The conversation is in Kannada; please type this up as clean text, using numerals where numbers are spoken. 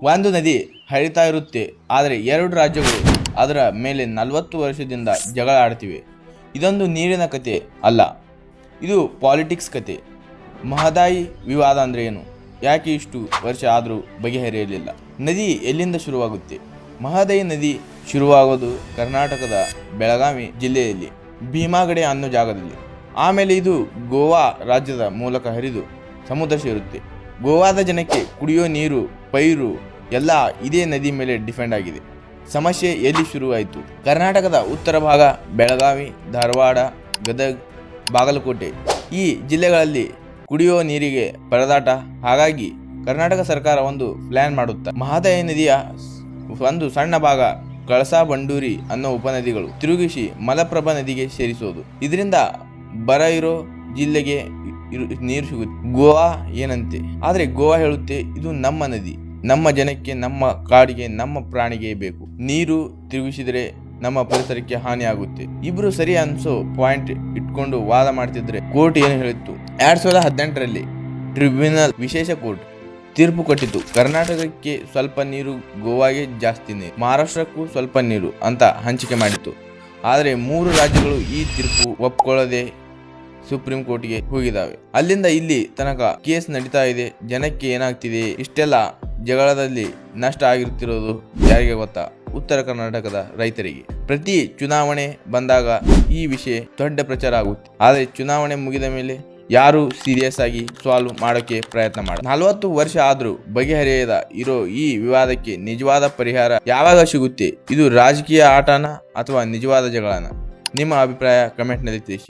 ಒಂದು ನದಿ ಹರಿತಾ ಇರುತ್ತೆ, ಆದರೆ ಎರಡು ರಾಜ್ಯಗಳು ಅದರ ಮೇಲೆ 40 ವರ್ಷದಿಂದ ಜಗಳ ಆಡ್ತಿವೆ. ಇದೊಂದು ನೀರಿನ ಕತೆ ಅಲ್ಲ, ಇದು ಪಾಲಿಟಿಕ್ಸ್ ಕತೆ. ಮಹದಾಯಿ ವಿವಾದ ಅಂದರೆ ಏನು, ಯಾಕೆ ಇಷ್ಟು ವರ್ಷ ಆದರೂ ಬಗೆಹರಿಯಲಿಲ್ಲ? ನದಿ ಎಲ್ಲಿಂದ ಶುರುವಾಗುತ್ತೆ? ಮಹದಾಯಿ ನದಿ ಶುರುವಾಗೋದು ಕರ್ನಾಟಕದ ಬೆಳಗಾವಿ ಜಿಲ್ಲೆಯಲ್ಲಿ ಭೀಮಾಗಡೆ ಅನ್ನೋ ಜಾಗದಲ್ಲಿ. ಆಮೇಲೆ ಇದು ಗೋವಾ ರಾಜ್ಯದ ಮೂಲಕ ಹರಿದು ಸಮುದ್ರ ಸೇರುತ್ತೆ. ಗೋವಾದ ಜನಕ್ಕೆ ಕುಡಿಯೋ ನೀರು, ಪೈರು ಎಲ್ಲ ಇದೇ ನದಿ ಮೇಲೆ ಡಿಪೆಂಡ್ ಆಗಿದೆ. ಸಮಸ್ಯೆ ಎಲ್ಲಿ ಶುರುವಾಯಿತು? ಕರ್ನಾಟಕದ ಉತ್ತರ ಭಾಗ ಬೆಳಗಾವಿ, ಧಾರವಾಡ, ಗದಗ್, ಬಾಗಲಕೋಟೆ ಈ ಜಿಲ್ಲೆಗಳಲ್ಲಿ ಕುಡಿಯೋ ನೀರಿಗೆ ಪರದಾಟ. ಹಾಗಾಗಿ ಕರ್ನಾಟಕ ಸರ್ಕಾರ ಒಂದು ಪ್ಲ್ಯಾನ್ ಮಾಡುತ್ತಾ ಮಹದಾಯಿ ನದಿಯ ಒಂದು ಸಣ್ಣ ಭಾಗ ಕಳಸಾ ಬಂಡೂರಿ ಅನ್ನೋ ಉಪನದಿಗಳು ತಿರುಗಿಸಿ ಮಲಪ್ರಭಾ ನದಿಗೆ ಸೇರಿಸೋದು. ಇದರಿಂದ ಬರ ಇರೋ ಜಿಲ್ಲೆಗೆ ನೀರು ಸಿಗುತ್ತೆ. ಗೋವಾ ಏನಂತೆ, ಆದರೆ ಗೋವಾ ಹೇಳುತ್ತೆ ಇದು ನಮ್ಮ ನದಿ, ನಮ್ಮ ಜನಕ್ಕೆ, ನಮ್ಮ ಕಾಡಿಗೆ, ನಮ್ಮ ಪ್ರಾಣಿಗೆ ಬೇಕು. ನೀರು ತಿರುಗಿಸಿದರೆ ನಮ್ಮ ಪರಿಸರಕ್ಕೆ ಹಾನಿ ಆಗುತ್ತೆ. ಇಬ್ರು ಸರಿ ಅನ್ಸೋ ಪಾಯಿಂಟ್ ಇಟ್ಕೊಂಡು ವಾದ ಮಾಡ್ತಿದ್ರೆ ಕೋರ್ಟ್ ಏನು ಹೇಳಿತ್ತು? 2018ರಲ್ಲಿ ಟ್ರಿಬ್ಯುನಲ್ ವಿಶೇಷ ಕೋರ್ಟ್ ತೀರ್ಪು ಕೊಟ್ಟಿತ್ತು. ಕರ್ನಾಟಕಕ್ಕೆ ಸ್ವಲ್ಪ ನೀರು, ಗೋವಾಗೆ ಜಾಸ್ತಿ ನೀರು, ಮಹಾರಾಷ್ಟ್ರಕ್ಕೂ ಸ್ವಲ್ಪ ನೀರು ಅಂತ ಹಂಚಿಕೆ ಮಾಡಿತ್ತು. ಆದರೆ 3 ರಾಜ್ಯಗಳು ಈ ತೀರ್ಪು ಒಪ್ಕೊಳ್ಳದೆ ಸುಪ್ರೀಂ ಕೋರ್ಟ್ಗೆ ಹೋಗಿದ್ದಾವೆ. ಅಲ್ಲಿಂದ ಇಲ್ಲಿ ತನಕ ಕೇಸ್ ನಡೀತಾ ಇದೆ. ಜನಕ್ಕೆ ಏನಾಗ್ತಿದೆ? ಇಷ್ಟೆಲ್ಲ ಜಗಳದಲ್ಲಿ ನಷ್ಟ ಆಗಿರ್ತಿರೋದು ಯಾರಿಗೆ ಗೊತ್ತಾ? ಉತ್ತರ ಕರ್ನಾಟಕದ ರೈತರಿಗೆ. ಪ್ರತಿ ಚುನಾವಣೆ ಬಂದಾಗ ಈ ವಿಷಯ ದೊಡ್ಡ ಪ್ರಚಾರ ಆಗುತ್ತೆ, ಆದರೆ ಚುನಾವಣೆ ಮುಗಿದ ಮೇಲೆ ಯಾರು ಸೀರಿಯಸ್ ಆಗಿ ಸಾಲ್ವ್ ಮಾಡೋಕೆ ಪ್ರಯತ್ನ ಮಾಡಿ. 40 ವರ್ಷ ಆದ್ರೂ ಬಗೆಹರಿಯದ ಇರೋ ಈ ವಿವಾದಕ್ಕೆ ನಿಜವಾದ ಪರಿಹಾರ ಯಾವಾಗ ಸಿಗುತ್ತೆ? ಇದು ರಾಜಕೀಯ ಆಟನ ಅಥವಾ ನಿಜವಾದ ಜಗಳನ? ನಿಮ್ಮ ಅಭಿಪ್ರಾಯ ಕಮೆಂಟ್ನಲ್ಲಿ ತಿಳಿಸಿ.